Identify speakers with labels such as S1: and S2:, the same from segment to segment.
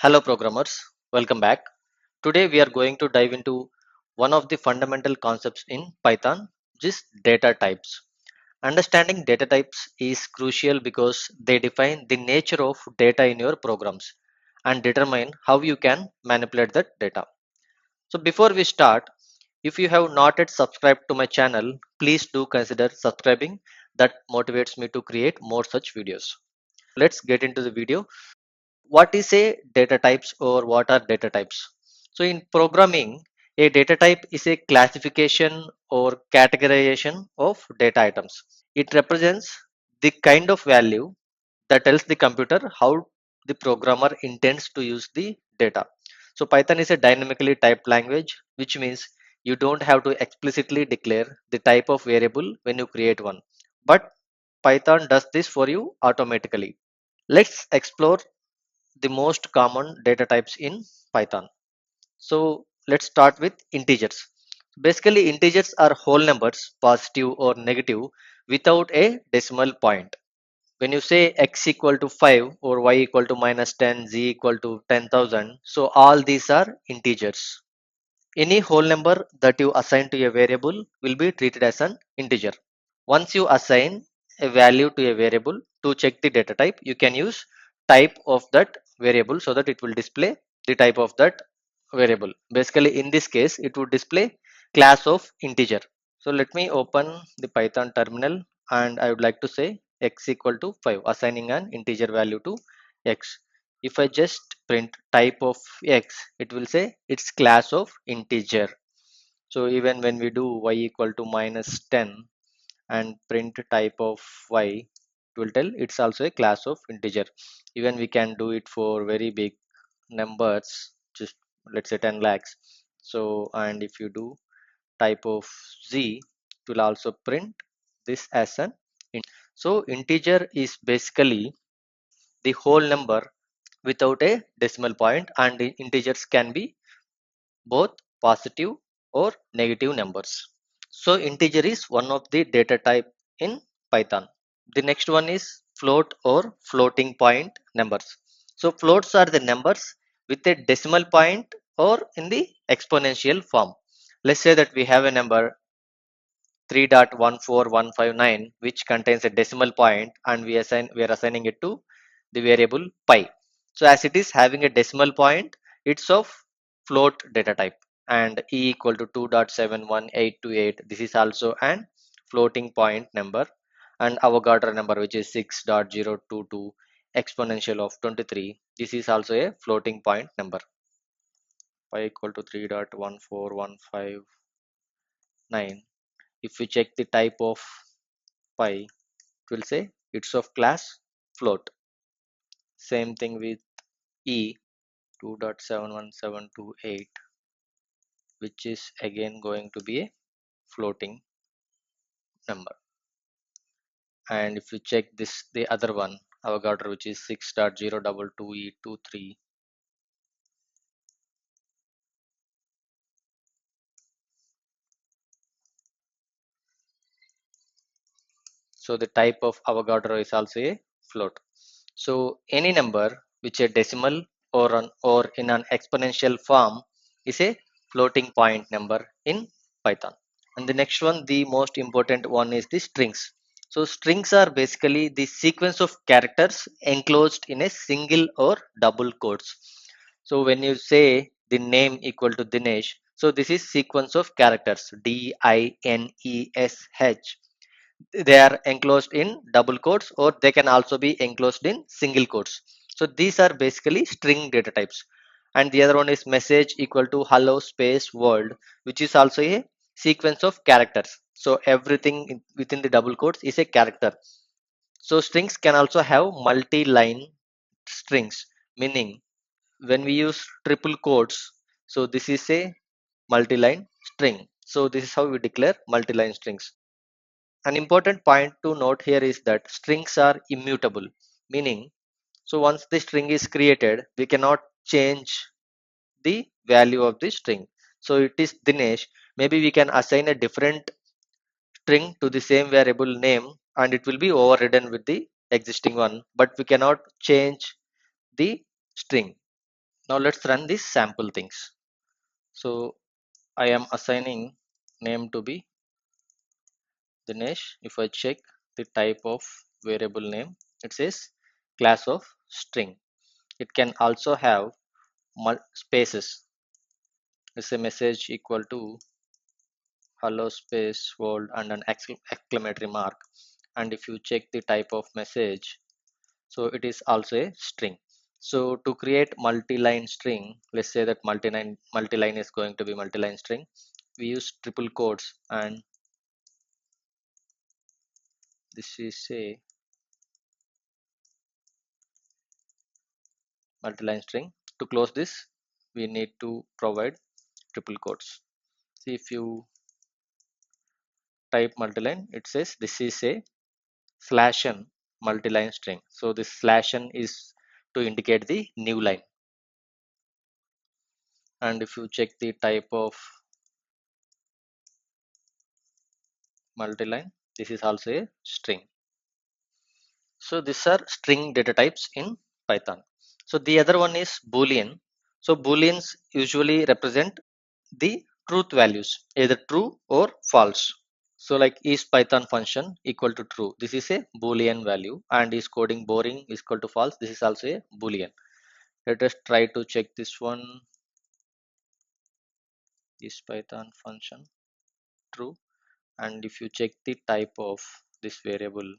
S1: Hello programmers, welcome back. Today we are going to dive into one of the fundamental concepts in Python, which is data types. Understanding data types is crucial because they define the nature of data in your programs and determine how you can manipulate that data. So before we start, if you have not yet subscribed to my channel, please do consider subscribing. That motivates me to create more such videos. Let's get into the video. What is a data types or what are data types? So in programming, a data type is a classification or categorization of data items. It represents the kind of value that tells the computer how the programmer intends to use the data. So Python is a dynamically typed language, which means you don't have to explicitly declare the type of variable when you create one, but Python does this for you automatically. Let's explore the most common data types in Python. So let's start with integers. Basically, integers are whole numbers, positive or negative, without a decimal point. When you say x equal to 5 or y equal to minus 10, z equal to 10,000, so all these are integers. Any whole number that you assign to a variable will be treated as an integer. Once you assign a value to a variable, to check the data type, you can use type of that variable so that it will display the type of that variable. Basically, in this case, it would display class of integer. So let me open the Python terminal and I would like to say x equal to 5, assigning an integer value to x. If I just print type of x, it will say it's class of integer. So even when we do y equal to minus 10 and print type of y, it will tell it's also a class of integer. Even we can do it for very big numbers, just let's say 10 lakhs. So and if you do type of z, it will also print this as an int. So integer is basically the whole number without a decimal point, and the integers can be both positive or negative numbers. So integer is one of the data type in Python. The next one is float or floating point numbers. So floats are the numbers with a decimal point or in the exponential form. Let's say that we have a number 3.14159 which contains a decimal point, and we are assigning it to the variable pi. So as it is having a decimal point, it's of float data type. And e equal to 2.71828, this is also an floating point number. And Avogadro number, which is 6.022 exponential of 23, this is also a floating point number. Pi equal to 3.14159. If we check the type of pi, it will say it's of class float. Same thing with e 2.71728, which is again going to be a floating number. And if you check this, the other one, Avogadro, which is 6.022e23, so the type of Avogadro is also a float. So any number which a decimal or in an exponential form is a floating point number in Python. And the next one, the most important one, is the strings. So strings are basically the sequence of characters enclosed in a single or double quotes. So when you say the name equal to Dinesh, so this is sequence of characters Dinesh. They are enclosed in double quotes, or they can also be enclosed in single quotes. So these are basically string data types. And the other one is message equal to hello space world, which is also a sequence of characters. So everything within the double quotes is a character. So strings can also have multi-line strings, meaning when we use triple quotes, so this is a multi-line string. So this is how we declare multi-line strings. An important point to note here is that strings are immutable, meaning so once the string is created, we cannot change the value of the string. So it is Dinesh. Maybe we can assign a different string to the same variable name and it will be overridden with the existing one, but we cannot change the string. Now let's run these sample things. So I am assigning name to be Dinesh. If I check the type of variable name, it says class of string. It can also have spaces. It's a message equal to hello space world and an exclamatory mark. And if you check the type of message, so it is also a string. So to create multi-line string, let's say that multi-line is going to be multi-line string, we use triple quotes, and this is a multi-line string. To close this, we need to provide triple quotes. See, if you type multi-line, it says this is a slash n multi-line string. So this slash n is to indicate the new line. And if you check the type of multi-line, this is also a string. So these are string data types in Python. So the other one is Boolean. So Booleans usually represent the truth values, either true or false. So like is Python function equal to true? This is a Boolean value, and is coding boring is equal to false. This is also a Boolean. Let us try to check this one. Is Python function true? And if you check the type of this variable,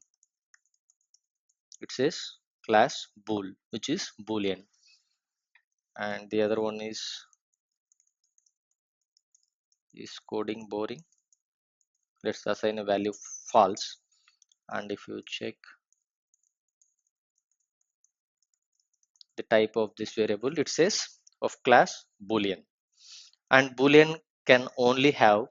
S1: it says class bool, which is Boolean. And the other one is coding boring. Let's assign a value false. And if you check the type of this variable, it says of class Boolean. And Boolean can only have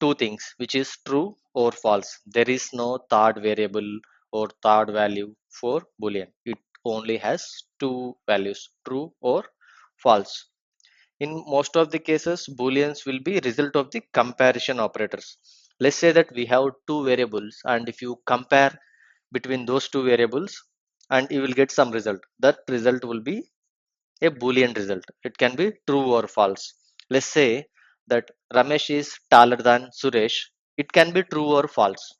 S1: two things, which is true or false. There is no third variable or third value for Boolean. It only has two values, true or false. In most of the cases, Booleans will be result of the comparison operators. Let's say that we have two variables, and if you compare between those two variables, and you will get some result. That result will be a Boolean result. It can be true or false. Let's say that Ramesh is taller than Suresh. It can be true or false.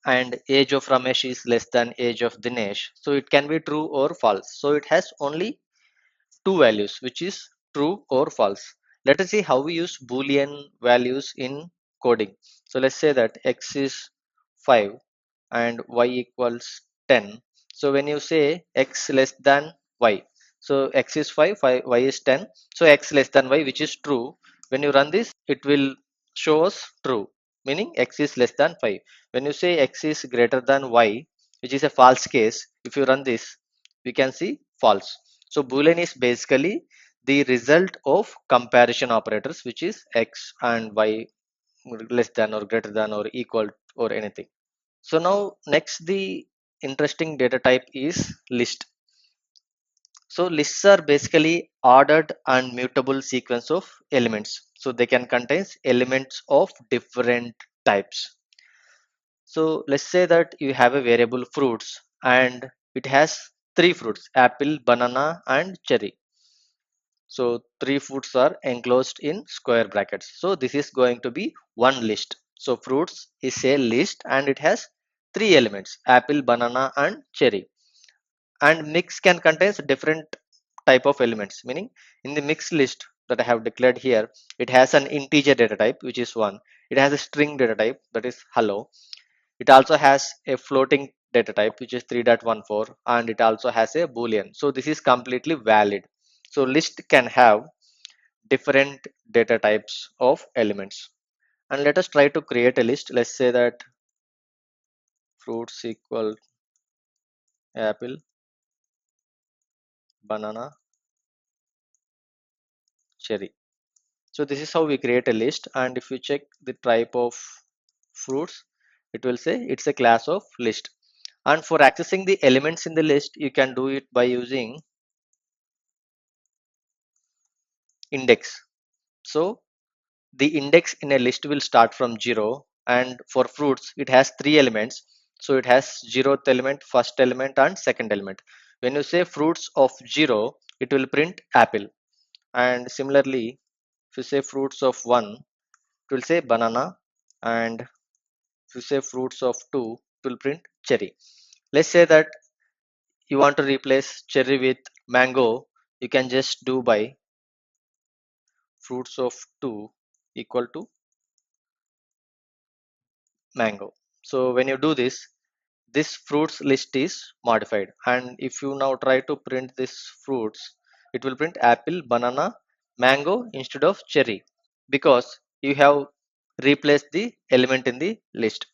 S1: And age of Ramesh is less than age of Dinesh. So it can be true or false. So it has only two values, which is true or false. Let us see how we use Boolean values in coding. So let's say that x is 5 and y equals 10. So when you say x less than y, so x is 5, y is 10. So x less than y, which is true. When you run this, it will show us true, meaning x is less than 5. When you say x is greater than y, which is a false case, if you run this, we can see false. So Boolean is basically the result of comparison operators, which is x and y less than or greater than or equal or anything. So now next the interesting data type is list. So lists are basically ordered and mutable sequence of elements. So they can contain elements of different types. So let's say that you have a variable fruits and it has three fruits: apple, banana, and cherry. So three fruits are enclosed in square brackets. So this is going to be one list. So fruits is a list and it has three elements: apple, banana, and cherry. And mix can contain different type of elements, meaning in the mix list that I have declared here, it has an integer data type, which is one. It has a string data type, that is hello. It also has a floating data type, which is 3.14, and it also has a boolean. So this is completely valid. So list can have different data types of elements. And let us try to create a list. Let's say that fruits equal apple, banana, cherry. So this is how we create a list. And if you check the type of fruits, it will say it's a class of list. And for accessing the elements in the list, you can do it by using index. So the index in a list will start from 0, and for fruits it has three elements. So it has zeroth element, first element, and second element. When you say fruits of 0, it will print apple. And similarly, if you say fruits of 1, it will say banana. And if you say fruits of 2, it will print cherry. Let's say that you want to replace cherry with mango, you can just do by fruits of 2 equal to mango. So when you do this, this fruits list is modified, and if you now try to print this fruits, it will print apple, banana, mango instead of cherry, because you have replaced the element in the list.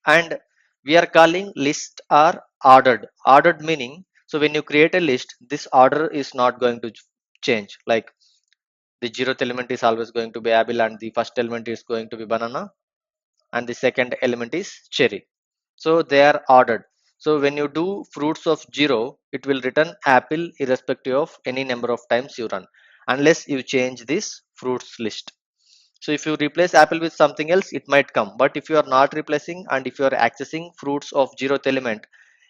S1: And we are calling list are ordered meaning, so when you create a list, this order is not going to change. Like the zeroth element is always going to be apple, and the first element is going to be banana, and the second element is cherry. So they are ordered. So when you do fruits of 0, it will return apple irrespective of any number of times you run, unless you change this fruits list. So if you replace apple with something else, it might come, but if you are not replacing and if you are accessing fruits of 0th element,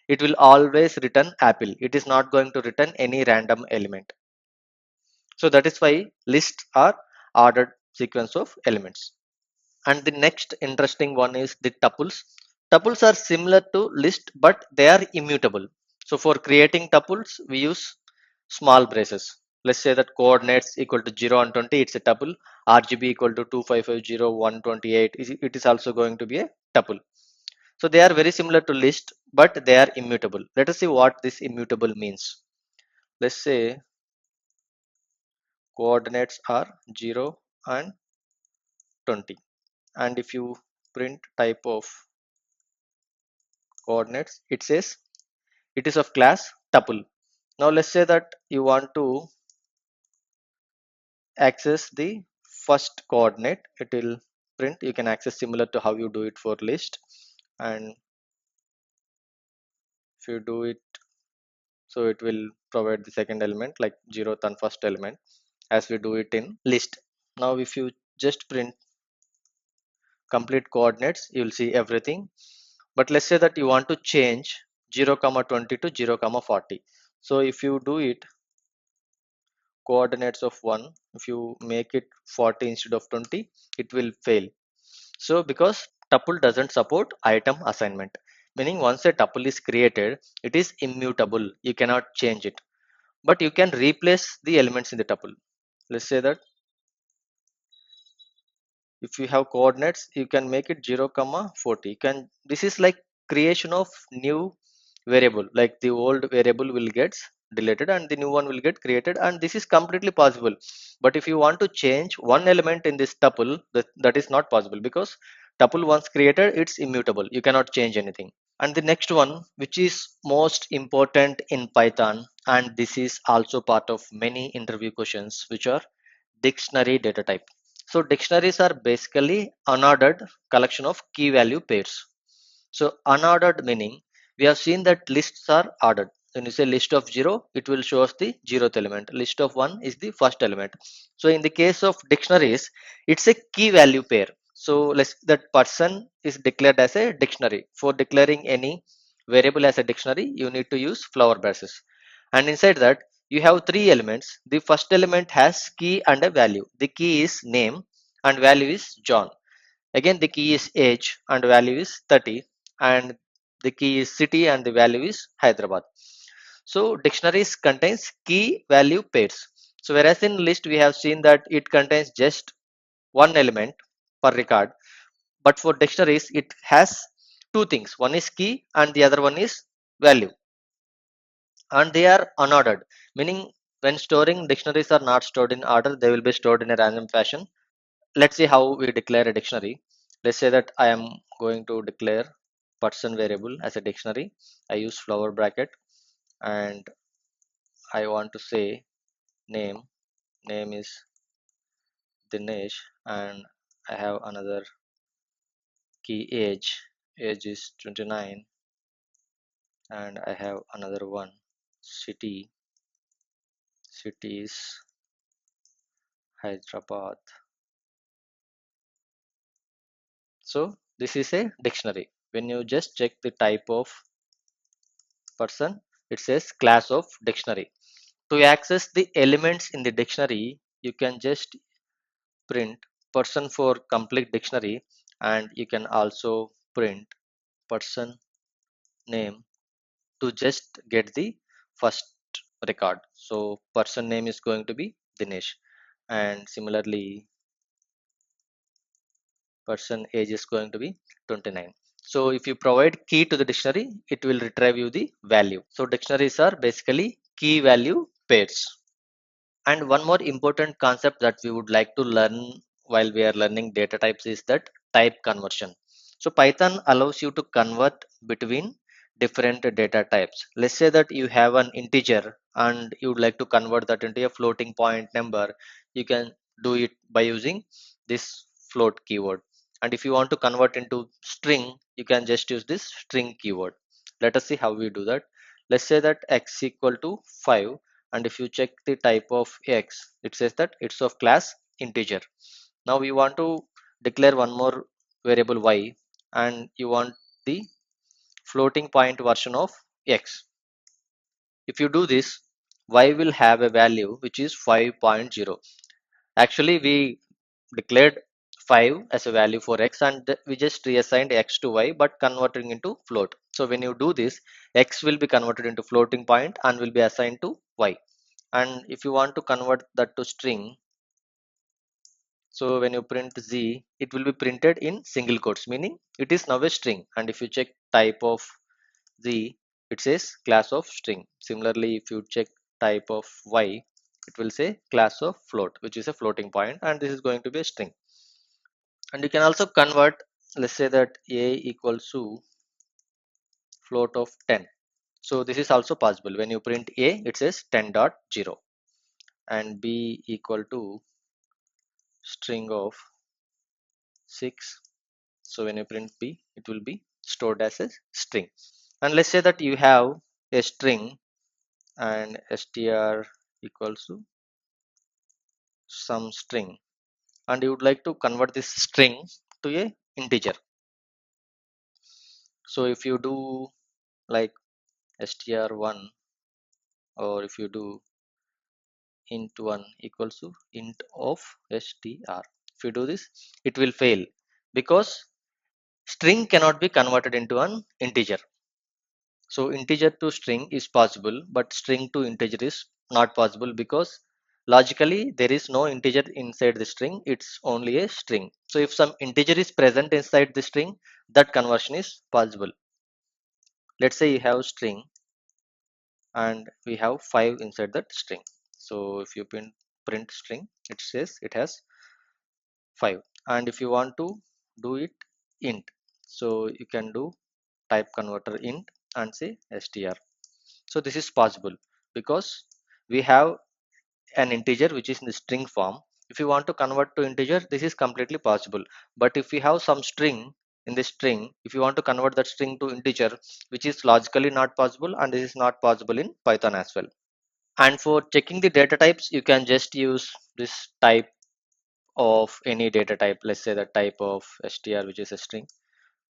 S1: it will always return apple. It is not going to return any random element. So that is why lists are ordered sequence of elements. And the next interesting one is the tuples. Tuples are similar to list, but they are immutable. So for creating tuples, we use small braces. Let's say that coordinates equal to 0 and 20, it's a tuple. RGB equal to 2550128, it is also going to be a tuple. So they are very similar to list, but they are immutable. Let us see what this immutable means. Let's say coordinates are 0 and 20, and if you print type of coordinates, it says it is of class tuple. Now let's say that you want to access the first coordinate, it will print, you can access similar to how you do it for list. And if you do it, so it will provide the second element like 0th and first element as we do it in list. Now if you just print complete coordinates, you will see everything. But let's say that you want to change 0 comma 20 to 0 comma 40. So if you do it coordinates of 1, if you make it 40 instead of 20, it will fail. So because tuple doesn't support item assignment, meaning once a tuple is created, it is immutable, you cannot change it, but you can replace the elements in the tuple. Let's say that if you have coordinates, you can make it 0 comma 40. You can, this is like creation of new variable, like the old variable will get deleted and the new one will get created, and this is completely possible. But if you want to change one element in this tuple, that is not possible, because tuple once created, it's immutable, you cannot change anything. And the next one, which is most important in Python, and this is also part of many interview questions, which are dictionary data type. So dictionaries are basically unordered collection of key value pairs. So unordered meaning, we have seen that lists are ordered. When you say list of 0, it will show us the 0th element. List of 1 is the first element. So in the case of dictionaries, it's a key value pair. So let's, that person is declared as a dictionary. For declaring any variable as a dictionary, you need to use flower braces. And inside that, you have three elements. The first element has key and a value. The key is name and value is John. Again, the key is age and value is 30, and the key is city and the value is Hyderabad. So dictionaries contains key value pairs. So whereas in list we have seen that it contains just one element per record, but for dictionaries it has two things. One is key and the other one is value, and they are unordered, meaning when storing, dictionaries are not stored in order, they will be stored in a random fashion. Let's see how we declare a dictionary. Let's say that I am going to declare person variable as a dictionary. I use flower bracket, and I want to say name. Name is Dinesh, and I have another key age. Age is 29, and I have another one city. City is Hyderabad. So this is a dictionary. When you just check the type of person, it says class of dictionary. To access the elements in the dictionary, you can just print person for complete dictionary, and you can also print person name to just get the first record. So person name is going to be Dinesh, and similarly person age is going to be 29. So if you provide key to the dictionary, it will retrieve you the value. So dictionaries are basically key value pairs. And one more important concept that we would like to learn while we are learning data types is that type conversion. So Python allows you to convert between different data types. Let's say that you have an integer and you would like to convert that into a floating point number. You can do it by using this float keyword. And if you want to convert into string, you can just use this string keyword. Let us see how we do that. Let's say that x equal to 5, and if you check the type of x, it says that it's of class integer. Now we want to declare one more variable y, and you want the floating point version of x. If you do this, y will have a value which is 5.0. Actually we declared 5 as a value for x, and we just reassigned x to y but converting into float. So when you do this, x will be converted into floating point and will be assigned to y. And if you want to convert that to string, so when you print z, it will be printed in single quotes, meaning it is now a string. And if you check type of z, it says class of string. Similarly, if you check type of y, it will say class of float, which is a floating point, and this is going to be a string. And you can also convert, let's say that a equals to float of 10. So this is also possible. When you print a, it says 10.0, and b equal to string of 6. So when you print b, it will be stored as a string. And let's say that you have a string and str equals to some string, and you would like to convert this string to a integer. So if you do like str1, or if you do int1 equals to int of str, if you do this, it will fail because string cannot be converted into an integer. So integer to string is possible, but string to integer is not possible because logically there is no integer inside the string, it's only a string. So if some integer is present inside the string, that conversion is possible. Let's say you have string and we have 5 inside that string. So if you print string, it says it has 5. And if you want to do it int, so you can do type converter int and say str. So this is possible because we have an integer which is in the string form. If you want to convert to integer, this is completely possible. But if we have some string in this string, if you want to convert that string to integer, which is logically not possible, and this is not possible in Python as well. And for checking the data types, you can just use this type of any data type. Let's say the type of str, which is a string.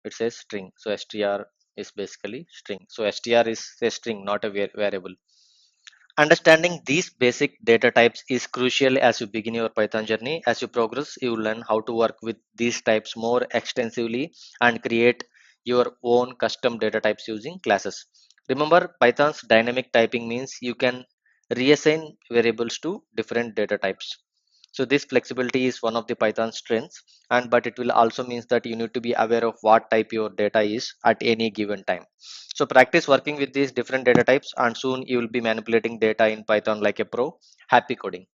S1: It says string, so str is basically string. So str is a string, not a variable. Understanding these basic data types is crucial as you begin your Python journey. As you progress, you will learn how to work with these types more extensively and create your own custom data types using classes. Remember, Python's dynamic typing means you can reassign variables to different data types. So this flexibility is one of the Python strengths, and but it will also means that you need to be aware of what type your data is at any given time. So practice working with these different data types, and soon you will be manipulating data in Python like a pro. Happy coding.